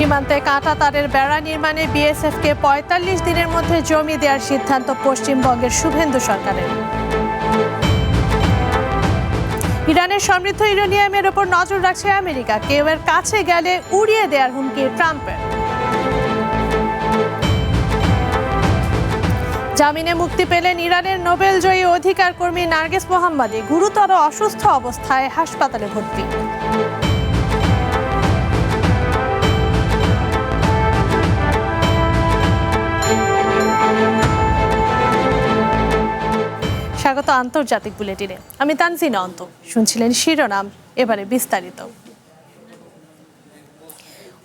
সীমান্তে কাঁটাতারের বেড়া নির্মাণে বিএসএফকে ৪৫ দিনের মধ্যে জমি দেওয়ার সিদ্ধান্ত পশ্চিমবঙ্গের শুভেন্দু সরকারের। ইরানের সমৃদ্ধ ইউরেনিয়ামের ওপর নজর রাখছে আমেরিকা। কেউ এর কাছে গেলে উড়িয়ে দেওয়ার হুমকি ট্রাম্পের। জামিনে মুক্তি পেলেন ইরানের নোবেল জয়ী অধিকার কর্মী নার্গিস মোহাম্মদী। গুরুতর অসুস্থ অবস্থায় হাসপাতালে ভর্তি। স্বাগত আন্তর্জাতিক বুলেটিনে। আমি তানজিনা অন্ত। শুনছিলেন শিরোনাম, এবারে বিস্তারিত।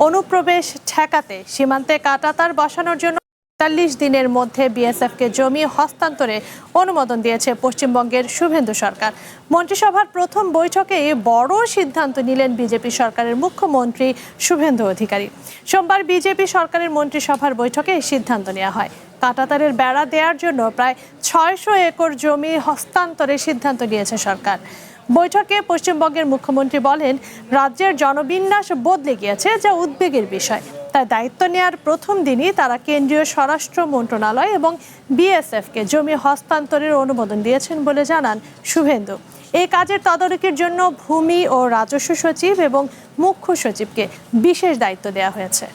অনুপ্রবেশ ঠেকাতে সীমান্তে কাঁটাতার বসানোর জন্য ৪৫ দিনের মধ্যে বিএসএফকে জমি হস্তান্তরে অনুমোদন দিয়েছে পশ্চিমবঙ্গের শুভেন্দু সরকার। মন্ত্রিসভার প্রথম বৈঠকে বড় সিদ্ধান্ত নিলেন বিজেপি সরকারের মুখ্যমন্ত্রী শুভেন্দু অধিকারী। সোমবার বিজেপি সরকারের মন্ত্রিসভার বৈঠকে এই সিদ্ধান্ত নেওয়া হয়। কাঁটাতারের বেড়া দেওয়ার জন্য প্রায় ৬০০ একর জমি হস্তান্তরের সিদ্ধান্ত নিয়েছে সরকার। বৈঠকে পশ্চিমবঙ্গের মুখ্যমন্ত্রী বলেন, রাজ্যের জনবিন্যাস বদলে গিয়েছে, যা উদ্বেগের বিষয়। তাই দায়িত্ব নেওয়ার প্রথম দিনই তারা কেন্দ্রীয় স্বরাষ্ট্র মন্ত্রণালয় এবং বিএসএফকে জমি হস্তান্তরের অনুমোদন দিয়েছেন বলে জানান শুভেন্দু। এই কাজের তদারকির জন্য ভূমি ও রাজস্ব সচিব এবং মুখ্য সচিবকে বিশেষ দায়িত্ব দেওয়া হয়েছে।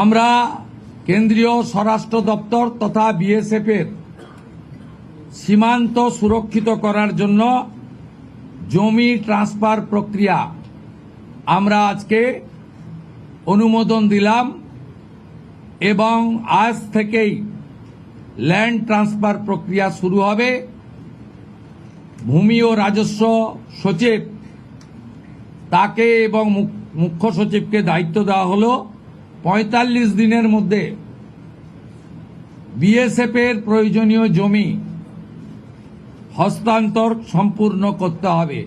আমরা কেন্দ্রীয় স্বরাষ্ট্র দপ্তর তথা বিএসএফ এর সীমান্ত সুরক্ষিত করার জন্য জমি ট্রান্সফার প্রক্রিয়া আমরা আজকে অনুমোদন দিলাম এবং আজ থেকেই ল্যান্ড ট্রান্সফার প্রক্রিয়া শুরু হবে। ভূমি ও রাজস্ব সচিব তাকে এবং মুখ্য সচিবকে দায়িত্ব দেওয়া হলো ৪৫ দিনের মধ্যে বিএসএফ এর প্রয়োজনীয় জমি হস্তান্তর সম্পূর্ণ করতে হবে।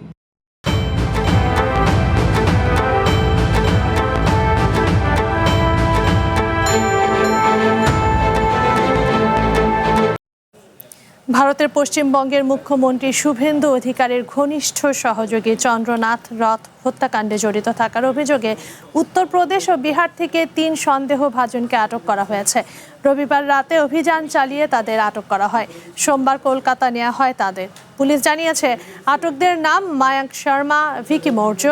ভারতের পশ্চিমবঙ্গের মুখ্যমন্ত্রী শুভেন্দু অধিকারীর ঘনিষ্ঠ সহযোগী চন্দ্রনাথ রথ হত্যাকাণ্ডে জড়িত থাকার অভিযোগে উত্তরপ্রদেশ ও বিহার থেকে ৩ সন্দেহভাজনকে আটক করা হয়েছে। রবিবার রাতে অভিযান চালিয়ে তাদের আটক করা হয়। সোমবার কলকাতা নেওয়া হয় তাদের। পুলিশ জানিয়েছে, আটকদের নাম মায়াঙ্ক শর্মা, ভিকি মৌর্য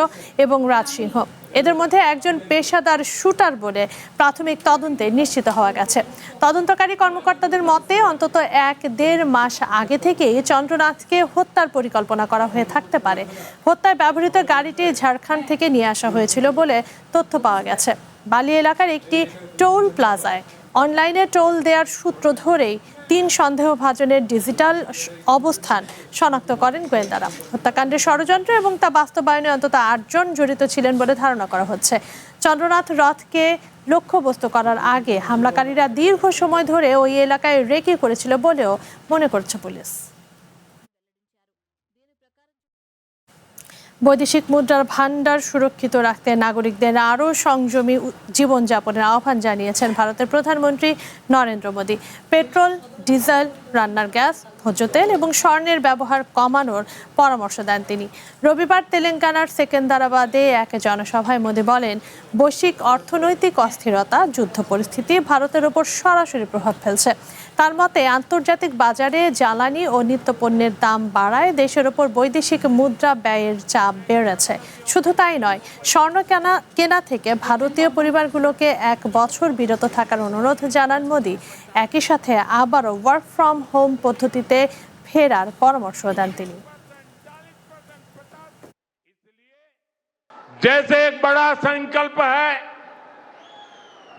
এবং রাজ সিংহ। এদের মধ্যে একজন পেশাদার শুটার বলে প্রাথমিক তদন্তে নিশ্চিত হওয়া গেছে। তদন্তকারী কর্মকর্তাদের মতে অন্তত ১-১.৫ মাস আগে থেকেই চন্দ্রনাথকে হত্যার পরিকল্পনা করা হয়ে থাকতে পারে। হত্যায় ব্যবহৃত গাড়িটি ঝাড়খণ্ড থেকে নিয়ে আসা হয়েছিল বলে তথ্য পাওয়া গেছে। বালি এলাকার একটি টোল প্লাজায় অনলাইনে টোল দেওয়ার সূত্র ধরেই ৩ সন্দেহভাজনের ডিজিটাল অবস্থান শনাক্ত করেন গোয়েন্দারা। হত্যাকাণ্ডের ষড়যন্ত্র এবং তা বাস্তবায়নে অন্তত ৮ জন জড়িত ছিলেন বলে ধারণা করা হচ্ছে। চন্দ্রনাথ রথকে লক্ষ্যবস্তু করার আগে হামলাকারীরা দীর্ঘ সময় ধরে ওই এলাকায় রেকি করেছিল বলেও মনে করছে পুলিশ। বৈদেশিক মুদ্রার ভান্ডার সুরক্ষিত রাখতে নাগরিকদের আরও সংযমী জীবনযাপনের আহ্বান জানিয়েছেন ভারতের প্রধানমন্ত্রী নরেন্দ্র মোদী। পেট্রোল, ডিজেল, রান্নার গ্যাস, ভোজ্য তেল এবং স্বর্ণের ব্যবহার কমানোর পরামর্শ দেন তিনি। রবিবার তেলেঙ্গানার সেকেন্দারাবাদে এক জনসভায় মোদী বলেন, বৈশ্বিক অর্থনৈতিক অস্থিরতা, যুদ্ধ পরিস্থিতি ভারতের ওপর সরাসরি প্রভাব ফেলছে। তার মতে, আন্তর্জাতিক বাজারে জ্বালানি ও নিত্যপণ্যের দাম বাড়ায় দেশের ওপর বৈদেশিক মুদ্রা ব্যয়ের চাপ বেড়েছে। শুধু তাই নয়, স্বর্ণ কেনা থেকে ভারতীয় পরিবারগুলোকে ১ বছর বিরত থাকার অনুরোধ জানান মোদী। একই সাথে আবারও ওয়ার্ক ফ্রম হোম পদ্ধতিতে ফেরার পরামর্শ দেন তিনি। जैसे एक बड़ा संकल्प है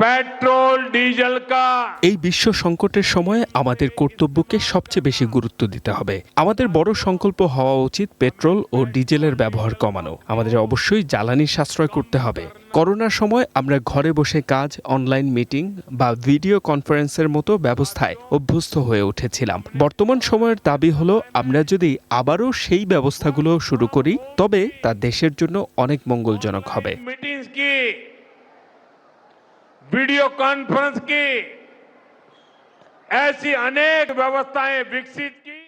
पेट्रोल डीजल का। এই বিশ্ব সংকটের সময় আমাদের কর্তব্যকে সবচেয়ে বেশি গুরুত্ব দিতে হবে। আমাদের বড় সংকল্প হওয়া উচিত পেট্রোল ও ডিজেলের ব্যবহার কমানো। আমাদের অবশ্যই জ্বালানি সাশ্রয় করতে হবে। করোনার সময় আমরা ঘরে বসে কাজ, অনলাইন মিটিং বা ভিডিও কনফারেন্সের মতো ব্যবস্থায় অভ্যস্ত হয়ে উঠেছিলাম। বর্তমান সময়ের দাবি হলো, আমরা যদি আবারও সেই ব্যবস্থাগুলো শুরু করি তবে তা দেশের জন্য অনেক মঙ্গলজনক হবে। मीटिंग्स की, वीडियो कॉन्फ्रेंस की, ऐसी अनेक व्यवस्थाएं विकसित की।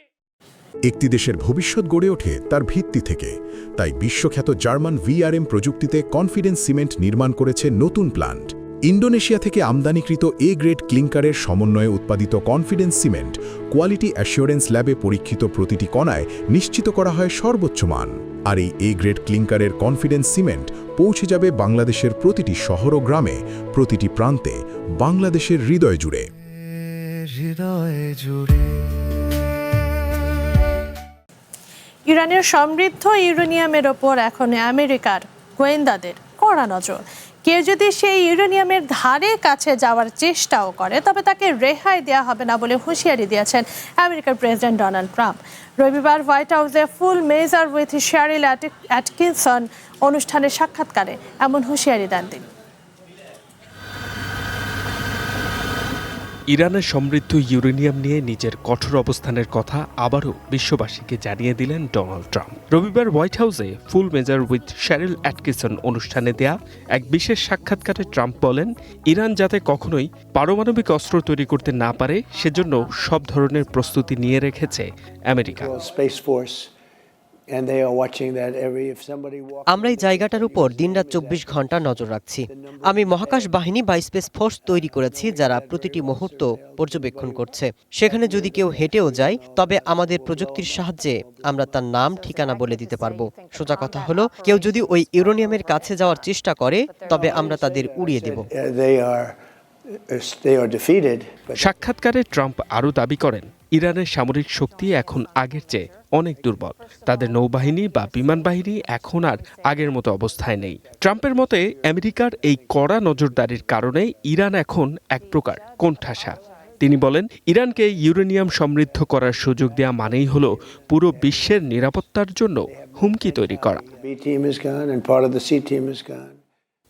একটি দেশের ভবিষ্যৎ গড়ে ওঠে তার ভিত্তি থেকে। তাই বিশ্বখ্যাত জার্মান VRM প্রযুক্তিতে কনফিডেন্স সিমেন্ট নির্মাণ করেছে নতুন প্ল্যান্ট। ইন্দোনেশিয়া থেকে আমদানিকৃত A গ্রেড ক্লিংকারের সমন্বয়ে উৎপাদিত কনফিডেন্স সিমেন্ট কোয়ালিটি অ্যাসিওরেন্স ল্যাবে পরীক্ষিত প্রতিটি কণায় নিশ্চিত করা হয় সর্বোচ্চ মান। আর এই A গ্রেড ক্লিংকারের কনফিডেন্স সিমেন্ট পৌঁছে যাবে বাংলাদেশের প্রতিটি শহর ও গ্রামে, প্রতিটি প্রান্তে, বাংলাদেশের হৃদয় জুড়ে। ইরানের সমৃদ্ধ ইউরেনিয়ামের ওপর এখন আমেরিকার গোয়েন্দাদের কড়া নজর। কেউ যদি সেই ইউরেনিয়ামের ধারে কাছে যাওয়ার চেষ্টাও করে তবে তাকে রেহাই দেওয়া হবে না বলে হুঁশিয়ারি দিয়েছেন আমেরিকার প্রেসিডেন্ট ডোনাল্ড ট্রাম্প। রবিবার হোয়াইট হাউসে ফুল মেজার উইথ শেরিল অ্যাটকিনসন অনুষ্ঠানের সাক্ষাৎকারে এমন হুঁশিয়ারি দেন তিনি। ইরানের সমৃদ্ধ ইউরেনিয়াম নিয়ে নিজের কঠোর অবস্থানের কথা আবারও বিশ্ববাসীকে জানিয়ে দিলেন ডোনাল্ড ট্রাম্প। রবিবার হোয়াইট হাউসে ফুল মেজার উইথ শেরিল অ্যাটকিনসন অনুষ্ঠানে দেয়া এক বিশেষ সাক্ষাৎকারে ট্রাম্প বলেন, ইরান যাতে কখনোই পারমাণবিক অস্ত্র তৈরি করতে না পারে সেজন্য সব ধরনের প্রস্তুতি নিয়ে রেখেছে আমেরিকা। আমরা এই জায়গাটার উপর দিনরাত 24 ঘন্টা নজর রাখছি। আমি মহাকাশ বাহিনী বা স্পেস ফোর্স তৈরি করেছি যারা প্রতিটি মুহূর্ত পর্যবেক্ষণ করছে। সেখানে যদি কেউ হেঁটেও যায় তবে আমাদের প্রযুক্তির সাহায্যে আমরা তার নাম ঠিকানা বলে দিতে পারবো। সোজা কথা হলো, কেউ যদি ওই ইউরেনিয়ামের কাছে যাওয়ার চেষ্টা করে তবে আমরা তাদের উড়িয়ে দেব। সাক্ষাৎকারে ট্রাম্প আরও দাবি করেন, ইরানের সামরিক শক্তি এখন আগের চেয়ে অনেক দুর্বল। তাদের নৌবাহিনী বা বিমান বাহিনী এখন আর আগের মতো অবস্থায় নেই। ট্রাম্পের মতে আমেরিকার এই কড়া নজরদারির কারণে ইরান এখন এক প্রকার কোণঠাসা। তিনি বলেন, ইরানকে ইউরেনিয়াম সমৃদ্ধ করার সুযোগ দেওয়া মানেই হলো পুরো বিশ্বের নিরাপত্তার জন্য হুমকি তৈরি করা।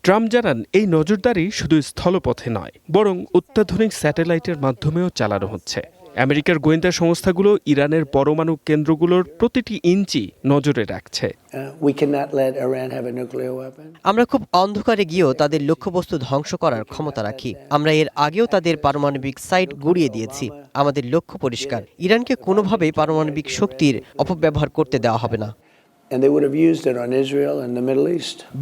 ট্রাম্প জানান, এই নজরদারি শুধু স্থলপথে নয় বরং অত্যাধুনিক স্যাটেলাইটের মাধ্যমেও চালানো হচ্ছে। আমেরিকার গোয়েন্দা সংস্থাগুলো ইরানের পরমাণু কেন্দ্রগুলোর প্রতিটি ইঞ্চি নজরে রাখছে। আমরা খুব অন্ধকারে গিয়েও তাদের লক্ষ্যবস্তু ধ্বংস করার ক্ষমতা রাখি। আমরা এর আগেও তাদের পারমাণবিক সাইট গুড়িয়ে দিয়েছি। আমাদের লক্ষ্য পরিষ্কার, ইরানকে কোনোভাবেই পারমাণবিক শক্তির অপব্যবহার করতে দেওয়া হবে না।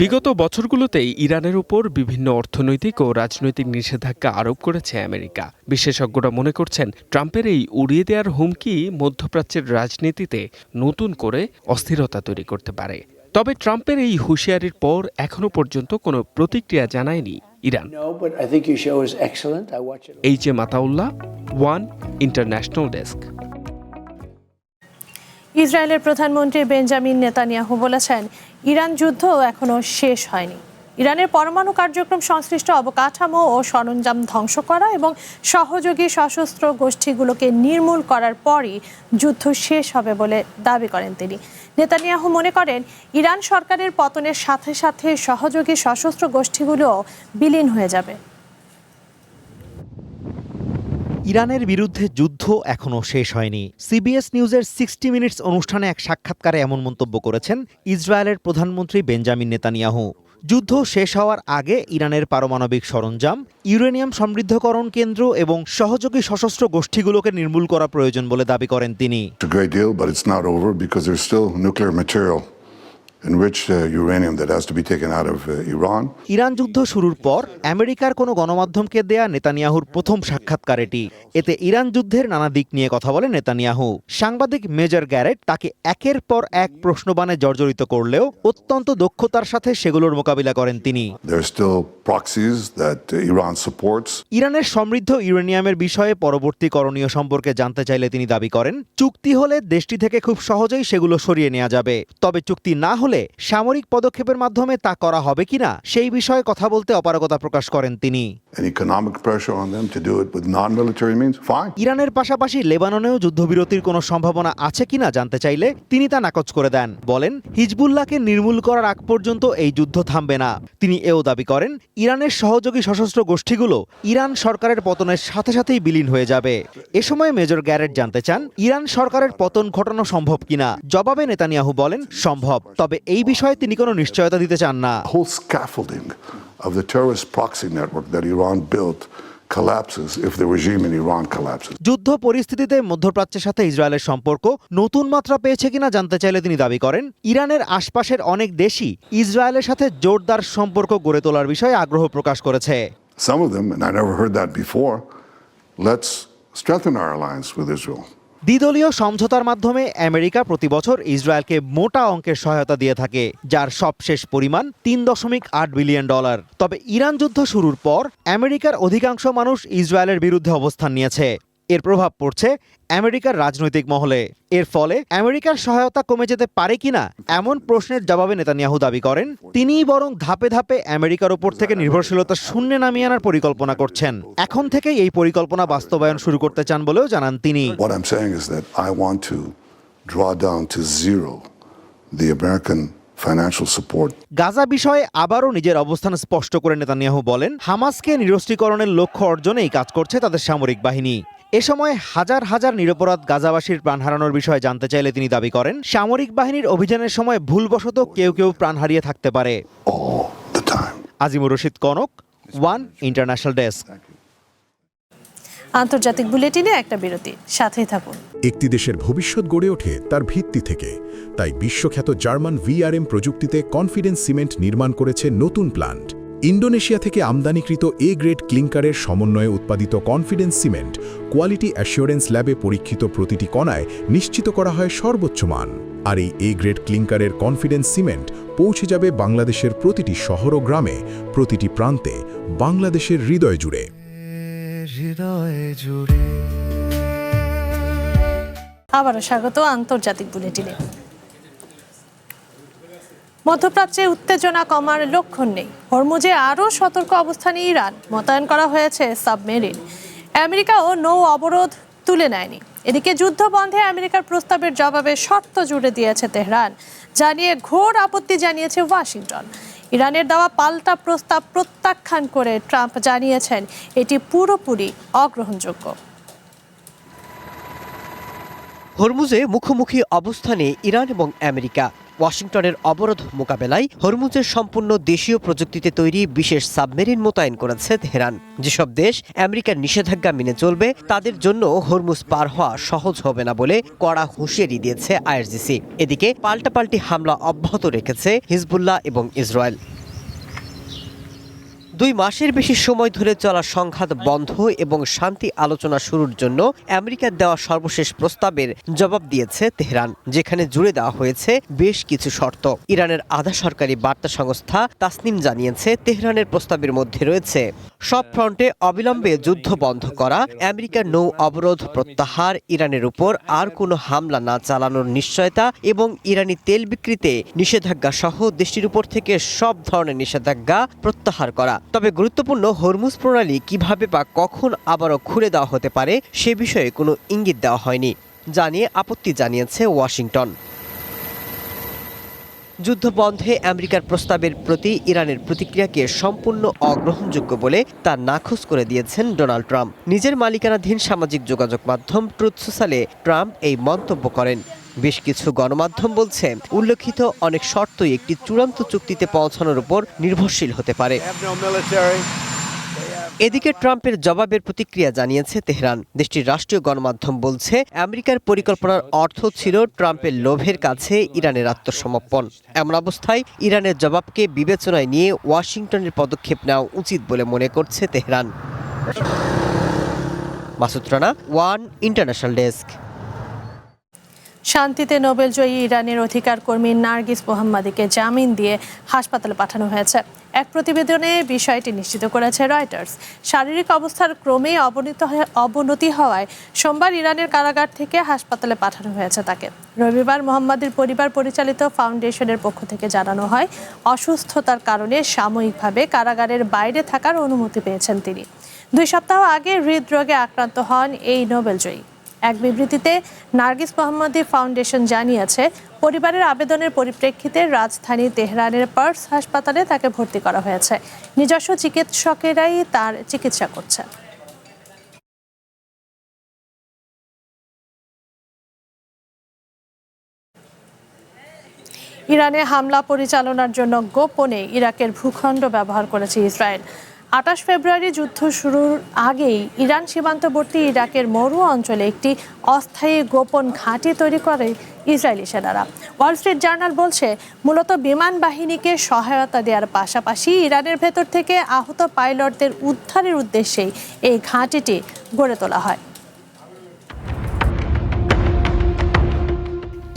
বিগত বছরগুলোতেই ইরানের উপর বিভিন্ন অর্থনৈতিক ও রাজনৈতিক নিষেধাজ্ঞা আরোপ করেছে আমেরিকা। বিশেষজ্ঞরা মনে করছেন, ট্রাম্পের এই উড়িয়ে দেওয়ার হুমকি মধ্যপ্রাচ্যের রাজনীতিতে নতুন করে অস্থিরতা তৈরি করতে পারে। তবে ট্রাম্পের এই হুঁশিয়ারির পর এখনো পর্যন্ত কোনো প্রতিক্রিয়া জানায়নি Iran. H A. Mataullah, one international desk. ইসরায়েলের প্রধানমন্ত্রী বেঞ্জামিন নেতানিয়াহু বলেছেন, ইরান যুদ্ধ এখনো শেষ হয়নি। ইরানের পরমাণু কার্যক্রম সংশ্লিষ্ট অবকাঠামো ও সরঞ্জাম ধ্বংস করা এবং সহযোগী সশস্ত্র গোষ্ঠীগুলোকে নির্মূল করার পরই যুদ্ধ শেষ হবে বলে দাবি করেন তিনি। নেতানিয়াহু মনে করেন, ইরান সরকারের পতনের সাথে সাথে সহযোগী সশস্ত্র গোষ্ঠীগুলোও বিলীন হয়ে যাবে। ইরানের বিরুদ্ধে যুদ্ধ এখনও শেষ হয়নি। CBS নিউজের 60 মিনিটস অনুষ্ঠানে এক সাক্ষাৎকারে এমন মন্তব্য করেছেন ইসরায়েলের প্রধানমন্ত্রী বেঞ্জামিন নেতানিয়াহু। যুদ্ধ শেষ হওয়ার আগে ইরানের পারমাণবিক সরঞ্জাম, ইউরেনিয়াম সমৃদ্ধকরণ কেন্দ্র এবং সহযোগী সশস্ত্র গোষ্ঠীগুলোকে নির্মূল করা প্রয়োজন বলে দাবি করেন তিনি। ইরান যুদ্ধ শুরুর পর আমেরিকার কোনো গণমাধ্যমকে দেয়া নেতানিয়াহুর প্রথম সাক্ষাৎকার এটি। এতে ইরান যুদ্ধের নানা দিক নিয়ে কথা বলেন নেতানিয়াহু। সাংবাদিক মেজর গ্যারেট তাকে একের পর এক প্রশ্নবাণে জর্জরিত করলেও অত্যন্ত দক্ষতার সাথে সেগুলোর মোকাবিলা করেন তিনি। ইরানের সমৃদ্ধ ইউরেনিয়ামের বিষয়ে পরবর্তী করণীয় সম্পর্কে জানতে চাইলে তিনি দাবি করেন, চুক্তি হলে দেশটি থেকে খুব সহজেই সেগুলো সরিয়ে নেওয়া যাবে। তবে চুক্তি না হলে সামরিক পদক্ষেপের মাধ্যমে তা করা হবে কিনা সেই বিষয়ে কথা বলতে অপারগতা প্রকাশ করেন তিনি। ইরানের পাশাপাশি লেবাননেও যুদ্ধবিরতির কোনো সম্ভাবনা আছে কিনা জানতে চাইলে তিনি তা নাকচ করে দেন। বলেন, হিজবুল্লাহকে নির্মূল করার আগ পর্যন্ত এই যুদ্ধ থামবে না। তিনি এও দাবি করেন, ইরানের সহযোগী সশস্ত্র গোষ্ঠীগুলো ইরান সরকারের পতনের সাথে সাথেই বিলীন হয়ে যাবে। এ সময় মেজর গ্যারেট জানতে চান, ইরান সরকারের পতন ঘটানো সম্ভব কিনা। জবাবে নেতানিয়াহু বলেন, সম্ভব, তবে এই বিষয়ে তিনি কোনো নিশ্চয়তা দিতে চান না। Of the terrorist proxy network that Iran built collapses, if the regime in Iran collapses. যুদ্ধ পরিস্থিতিতে মধ্যপ্রাচ্যের সাথে ইসরায়েলের সম্পর্ক নতুন মাত্রা পেয়েছে কিনা জানতে চাইলে তিনি দাবি করেন, ইরানের আশপাশের অনেক দেশই ইসরায়েলের সাথে জোরদার সম্পর্ক গড়ে তোলার বিষয়ে আগ্রহ প্রকাশ করেছে। Some of them, and I never heard that before, let's strengthen our alliance with Israel. দ্বিদলীয় সমঝোতার মাধ্যমে আমেরিকা প্রতি বছর ইসরায়েলকে মোটা অঙ্কের সহায়তা দিয়ে থাকে, যার সবশেষ পরিমাণ $3.8 বিলিয়ন। তবে ইরান যুদ্ধ শুরুর পর আমেরিকার অধিকাংশ মানুষ ইসরায়েলের বিরুদ্ধে অবস্থান নিয়েছে। এর প্রভাব পড়ছে আমেরিকার রাজনৈতিক মহলে। এর ফলে আমেরিকার সহায়তা কমে যেতে পারে কিনা এমন প্রশ্নের জবাবে নেতানিয়াহু দাবি করেন, তিনিই বরং ধাপে ধাপে আমেরিকার উপর থেকে নির্ভরশীলতা শূন্যে নামিয়ে আনার পরিকল্পনা করছেন। এখন থেকেই এই পরিকল্পনা বাস্তবায়ন শুরু করতে চান বলেও জানান তিনি। What I'm saying is that I want to draw down to zero the American financial support. Gaza বিষয়ে আবারও নিজের অবস্থান স্পষ্ট করে নেতানিয়াহু বলেন, হামাসকে নিরস্ত্রীকরণের লক্ষ্য অর্জনেই কাজ করছে তাদের সামরিক বাহিনী। এ সময় হাজার হাজার নিরপরাধ গাজাবাসীর প্রাণ হারানোর বিষয়ে জানতে চাইলে তিনি দাবি করেন, সামরিক বাহিনীর অভিযানের সময় ভুলবশত কেউ কেউ প্রাণ হারিয়ে থাকতে পারে। Azimur Rashid Kanak, one international desk. আন্তর্জাতিক বুলেটিনে একটা বিরতি, সাথেই থাকুন। একটি দেশের ভবিষ্যৎ গড়ে ওঠে তার ভিত্তি থেকে, তাই বিশ্বখ্যাত জার্মান VRM প্রযুক্তিতে কনফিডেন্স সিমেন্ট নির্মাণ করেছে নতুন প্ল্যান্ট। ইন্দোনেশিয়া থেকে আমদানিকৃত A গ্রেড ক্লিংকারের সমন্বয়ে উৎপাদিত কনফিডেন্স সিমেন্ট কোয়ালিটি অ্যাসিওরেন্স ল্যাবে পরীক্ষিত প্রতিটি কণায় নিশ্চিত করা হয় সর্বোচ্চ মান। আর এই A গ্রেড ক্লিংকারের কনফিডেন্স সিমেন্ট পৌঁছে যাবে বাংলাদেশের প্রতিটি শহর ও গ্রামে, প্রতিটি প্রান্তে, বাংলাদেশের হৃদয় জুড়ে। আবারও স্বাগত আন্তর্জাতিক বুলেটিনে। মধ্যপ্রাচ্যে উত্তেজনা কমার লক্ষণ নেই। হরমুজে আরও সতর্ক অবস্থানে ইরান, মোতায়েন করা হয়েছে সাবমেরিন। আমেরিকাও নৌ অবরোধ তুলে নেয়নি। এদিকে যুদ্ধ বন্ধে আমেরিকার প্রস্তাবের জবাবে শর্ত জুড়ে দিয়েছে তেহরান, জানিয়ে ঘোর আপত্তি জানিয়েছে ওয়াশিংটন। ইরানের দেওয়া পাল্টা প্রস্তাব প্রত্যাখ্যান করে ট্রাম্প জানিয়েছেন এটি পুরোপুরি অগ্রহণযোগ্য। হরমুজে মুখোমুখি অবস্থানে ইরান এবং আমেরিকা। ওয়াশিংটনের অবরোধ মোকাবেলায় হরমুজের সম্পূর্ণ দেশীয় প্রযুক্তিতে তৈরি বিশেষ সাবমেরিন মোতায়েন করেছে তেহরান। যেসব দেশ আমেরিকার নিষেধাজ্ঞা মেনে চলবে তাদের জন্য হরমুজ পার হওয়া সহজ হবে না বলে কড়া হুঁশিয়ারি দিয়েছে IRGC। এদিকে পাল্টাপাল্টি হামলা অব্যাহত রেখেছে হিজবুল্লাহ এবং ইসরায়েল। 2 মাসের বেশি সময় ধরে চলা সংঘাত বন্ধ এবং শান্তি আলোচনা শুরুর জন্য আমেরিকার দেওয়া সর্বশেষ প্রস্তাবের জবাব দিয়েছে তেহরান, যেখানে জুড়ে দেওয়া হয়েছে বেশ কিছু শর্ত। ইরানের আধা সরকারি বার্তা সংস্থা তাসনিম জানিয়েছে তেহরানের প্রস্তাবের মধ্যে রয়েছে সব ফ্রন্টে অবিলম্বে যুদ্ধ বন্ধ করা, আমেরিকার নৌ অবরোধ প্রত্যাহার, ইরানের উপর আর কোনো হামলা না চালানোর নিশ্চয়তা এবং ইরানি তেল বিক্রিতে নিষেধাজ্ঞা সহ দেশটির উপর থেকে সব ধরনের নিষেধাজ্ঞা প্রত্যাহার করা। তবে গুরুত্বপূর্ণ হরমুজ প্রণালী কিভাবে বা কখন আবারও খুলে দেওয়া হতে পারে সে বিষয়ে কোনো ইঙ্গিত দেওয়া হয়নি, জানিয়ে আপত্তি জানিয়েছে ওয়াশিংটন। যুদ্ধবন্ধে আমেরিকার প্রস্তাবের প্রতি ইরানের প্রতিক্রিয়াকে সম্পূর্ণ অগ্রহণযোগ্য বলে তা নাকচ করে দিয়েছেন ডোনাল্ড ট্রাম্প। নিজের মালিকানাধীন সামাজিক যোগাযোগ মাধ্যম ট্রুথ সোশ্যালে ট্রাম্প এই মন্তব্য করেন। বেশ কিছু গণমাধ্যম বলছে উল্লেখিত অনেক শর্তই একটি চূড়ান্ত চুক্তিতে পৌঁছানোর উপর নির্ভরশীল হতে পারে। এদিকে ট্রাম্পের জবাবের প্রতিক্রিয়া জানিয়েছে তেহরান। দেশটির রাষ্ট্রীয় গণমাধ্যম বলছে আমেরিকার পরিকল্পনার অর্থ ছিল ট্রাম্পের লোভের কাছে ইরানের আত্মসমর্পণ। এমন অবস্থায় ইরানের জবাবকে বিবেচনায় নিয়ে ওয়াশিংটনের পদক্ষেপ নেওয়া উচিত বলে মনে করছে Tehran. Masud Rana, one international desk. শান্তিতে নোবেলজয়ী ইরানের অধিকার কর্মী নার্গিস মোহাম্মদীকে জামিন দিয়ে হাসপাতালে পাঠানো হয়েছে। এক প্রতিবেদনে বিষয়টি নিশ্চিত করেছে রয়টার্স। শারীরিক অবস্থার ক্রমেই অবনতি হওয়ায় সোমবার ইরানের কারাগার থেকে হাসপাতালে পাঠানো হয়েছে তাকে। রবিবার মোহাম্মদীর পরিবার পরিচালিত ফাউন্ডেশনের পক্ষ থেকে জানানো হয় অসুস্থতার কারণে সাময়িকভাবে কারাগারের বাইরে থাকার অনুমতি পেয়েছেন তিনি। 2 সপ্তাহ আগে হৃদরোগে আক্রান্ত হন এই নোবেলজয়ী। এক বিবৃতিতে নার্গিস মোহাম্মদী ফাউন্ডেশন জানিয়েছে পরিবারের আবেদনের পরিপ্রেক্ষিতে রাজধানী তেহরানের পার্স হাসপাতালে তাকে ভর্তি করা হয়েছে। নিজস্ব চিকিৎসকেরাই তার চিকিৎসা করছেন। ইরানে হামলা পরিচালনার জন্য গোপনে ইরাকের ভূখণ্ড ব্যবহার করেছে ইসরায়েল। 28 ফেব্রুয়ারি যুদ্ধ শুরুর আগেই ইরান সীমান্তবর্তী ইরাকের মরু অঞ্চলে একটি অস্থায়ী গোপন ঘাঁটি তৈরি করে ইসরায়েলি সেনারা। ওয়াল স্ট্রিট জার্নাল বলছে, মূলত বিমান বাহিনীকে সহায়তা দেওয়ার পাশাপাশি ইরানের ভেতর থেকে আহত পাইলটদের উদ্ধারের উদ্দেশ্যেই এই ঘাঁটিটি গড়ে তোলা হয়।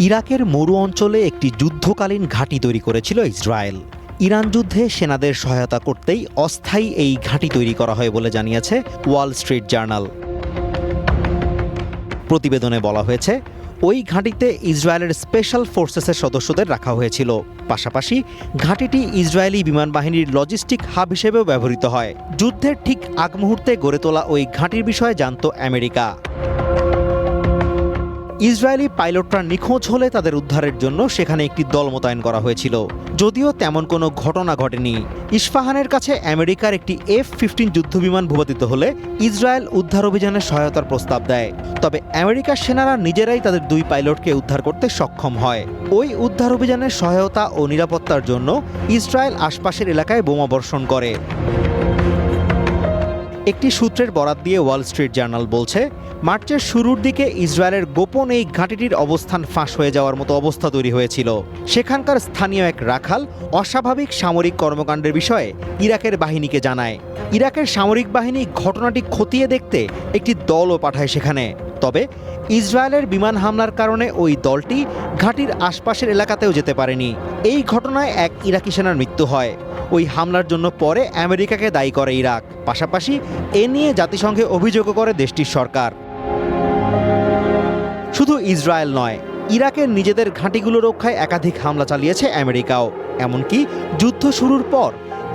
ইরাকের মরু অঞ্চলে একটি যুদ্ধকালীন ঘাঁটি তৈরি করেছিল ইসরায়েল। ইরান যুদ্ধে সেনাদের সহায়তা করতেই অস্থায়ী এই ঘাঁটি তৈরি করা হয় বলে জানিয়েছে ওয়াল স্ট্রিট জার্নাল। প্রতিবেদনে বলা হয়েছে, ওই ঘাঁটিতে ইসরায়েলের স্পেশাল ফোর্সেসের সদস্যদের রাখা হয়েছিল। পাশাপাশি ঘাঁটিটি ইসরায়েলি বিমান বাহিনীর লজিস্টিক হাব হিসেবেও ব্যবহৃত হয়। যুদ্ধের ঠিক আগ মুহূর্তে গড়ে তোলা ওই ঘাঁটির বিষয়ে জানত আমেরিকা। ইসরায়েলি পাইলটরা নিখোঁজ হলে তাদের উদ্ধারের জন্য সেখানে একটি দল মোতায়েন করা হয়েছিল, যদিও তেমন কোনো ঘটনা ঘটেনি। ইস্পাহানের কাছে আমেরিকার একটি F-15 যুদ্ধবিমান ভূপাতিত হলে ইসরায়েল উদ্ধার অভিযানে সহায়তার প্রস্তাব দেয়। তবে আমেরিকার সেনারা নিজেরাই তাদের 2 পাইলটকে উদ্ধার করতে সক্ষম হয়। ওই উদ্ধার অভিযানের সহায়তা ও নিরাপত্তার জন্য ইসরায়েল আশপাশের এলাকায় বোমা বর্ষণ করে। একটি সূত্রের বরাত দিয়ে ওয়াল স্ট্রিট জার্নাল বলছে, মার্চের শুরুর দিকে ইসরায়েলের গোপন এই ঘাঁটিটির অবস্থান ফাঁস হয়ে যাওয়ার মতো অবস্থা তৈরি হয়েছিল। সেখানকার স্থানীয় এক রাখাল অস্বাভাবিক সামরিক কর্মকাণ্ডের বিষয়ে ইরাকের বাহিনীকে জানায়। ইরাকের সামরিক বাহিনী ঘটনাটি খতিয়ে দেখতে একটি দলও পাঠায় সেখানে। তবে ইসরায়েলের বিমান হামলার কারণে ওই দলটি ঘাঁটির আশপাশের এলাকাতেও যেতে পারেনি। এই ঘটনায় এক ইরাকি সেনার মৃত্যু হয়। ওই হামলার জন্য পরে আমেরিকাকে দায়ী করে ইরাক। পাশাপাশি এ নিয়ে জাতিসংঘে অভিযোগও করে দেশটির সরকার। শুধু ইসরায়েল নয়, ইরাকের নিজেদের ঘাঁটিগুলো রক্ষায় একাধিক হামলা চালিয়েছে আমেরিকাও। এমনকি যুদ্ধ শুরুর পর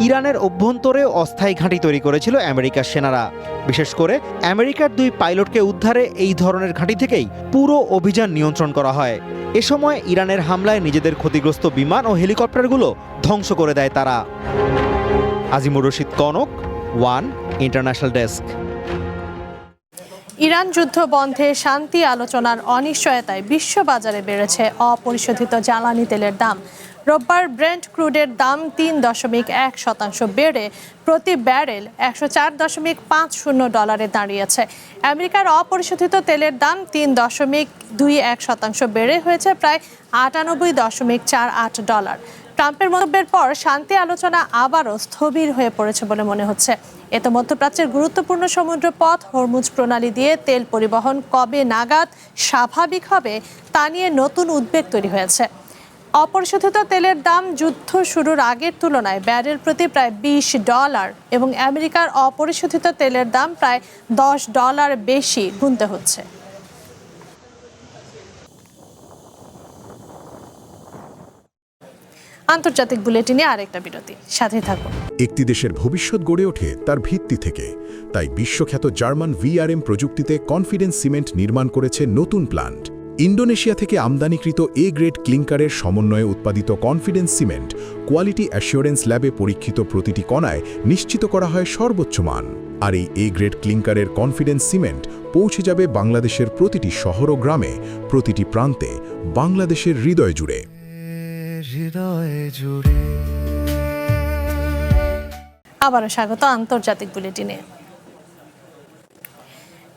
ইরানের অভ্যন্তরে অস্থায়ী ঘাঁটি তৈরি করেছিল আমেরিকার সেনারা। বিশেষ করে আমেরিকার 2 পাইলটকে উদ্ধারে এই ধরনের ঘাঁটি থেকেই পুরো অভিযান নিয়ন্ত্রণ করা হয়। এ সময় ইরানের হামলায় নিজেদের ক্ষতিগ্রস্ত বিমান ও হেলিকপ্টারগুলো ধ্বংস করে দেয় তারা। Azimur Rashid Kanak, one international desk. Iran যুদ্ধ বন্ধে শান্তি আলোচনার অনিশ্চয়তায় বিশ্ববাজারে বেড়েছে অপরিশোধিত জ্বালানি তেলের দাম। রোববার ব্রেন্ট ক্রুডের দাম 3.1% বেড়ে প্রতি ব্যারেল $104.50 দাঁড়িয়েছে। আমেরিকার অপরিশোধিত তেলের দাম 3.21% বেড়ে হয়েছে প্রায় $98.48। ট্রাম্পের মন্তব্যের পর শান্তি আলোচনা আবারও স্থবির হয়ে পড়েছে বলে মনে হচ্ছে। এতে মধ্যপ্রাচ্যের গুরুত্বপূর্ণ সমুদ্রপথ হরমুজ প্রণালী দিয়ে তেল পরিবহন কবে নাগাদ স্বাভাবিক হবে তা নিয়ে নতুন উদ্বেগ তৈরি হয়েছে। অপরিশোধিত তেলের দাম যুদ্ধ শুরুর আগের তুলনায় ব্যারেল প্রতি প্রায় $20 এবং আমেরিকার অপরিশোধিত তেলের দাম প্রায় $10 বেশি গুনতে হচ্ছে। আন্তর্জাতিক বুলেটিনে আরেকটা বিরতি, সাথে থাকুন। একটি দেশের ভবিষ্যৎ গড়ে ওঠে তার ভিত্তি থেকে। তাই বিশ্বখ্যাত জার্মান VRM প্রযুক্তিতে কনফিডেন্স সিমেন্ট নির্মাণ করেছে নতুন প্ল্যান্ট। ইন্দোনেশিয়া থেকে আমদানিকৃত A-গ্রেড ক্লিংকারের সমন্বয়ে উৎপাদিত কনফিডেন্স সিমেন্ট কোয়ালিটি অ্যাসিওরেন্স ল্যাবে পরীক্ষিত প্রতিটি কণায় নিশ্চিত করা হয় সর্বোচ্চ মান। আর এই A-গ্রেড ক্লিংকারের কনফিডেন্স সিমেন্ট পৌঁছে যাবে বাংলাদেশের প্রতিটি শহর ও গ্রামে, প্রতিটি প্রান্তে, বাংলাদেশের হৃদয় জুড়ে। আবারও স্বাগত আন্তর্জাতিক বুলেটিনে।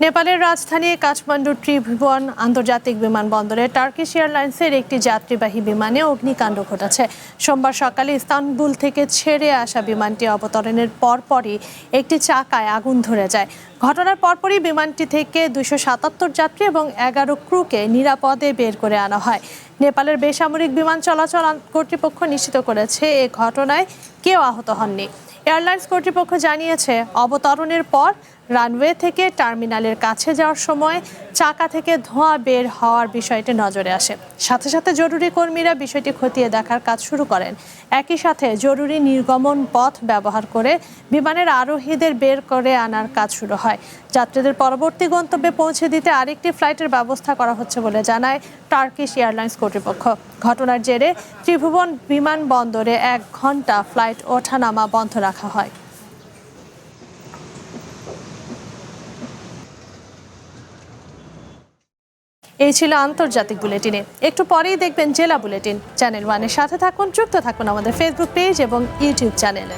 নেপালের রাজধানী কাঠমান্ডুর ত্রিভুবন আন্তর্জাতিক বিমানবন্দরে টার্কিশ এয়ারলাইন্সের একটি যাত্রীবাহী বিমানে অগ্নিকাণ্ড ঘটেছে। সোমবার সকালে ইস্তানবুল থেকে ছেড়ে আসা বিমানটি অবতরণের পরপরই একটি চাকায় আগুন ধরে যায়। ঘটনার পরপরই বিমানটি থেকে 277 যাত্রী এবং 11 ক্রুকে নিরাপদে বের করে আনা হয়। নেপালের বেসামরিক বিমান চলাচল কর্তৃপক্ষ নিশ্চিত করেছে এ ঘটনায় কেউ আহত হননি। এয়ারলাইন্স কর্তৃপক্ষ জানিয়েছে, অবতরণের পর রানওয়ে থেকে টার্মিনালের কাছে যাওয়ার সময় চাকা থেকে ধোঁয়া বের হওয়ার বিষয়টি নজরে আসে। সাথে সাথে জরুরি কর্মীরা বিষয়টি খতিয়ে দেখার কাজ শুরু করেন। একই সাথে জরুরি নির্গমন পথ ব্যবহার করে বিমানের আরোহীদের বের করে আনার কাজ শুরু হয়। যাত্রীদের পরবর্তী গন্তব্যে পৌঁছে দিতে আরেকটি ফ্লাইটের ব্যবস্থা করা হচ্ছে বলে জানায় টার্কিশ এয়ারলাইন্স কর্তৃপক্ষ। ঘটনার জেরে ত্রিভুবন বিমানবন্দরে 1 ঘন্টা ফ্লাইট ওঠানামা বন্ধ রাখা হয়। এই ছিল আন্তর্জাতিক বুলেটিনে। একটু পরেই দেখবেন জেলা বুলেটিন। চ্যানেল ওয়ানের সাথে থাকুন, যুক্ত থাকুন আমাদের ফেসবুক পেজ এবং ইউটিউব চ্যানেলে।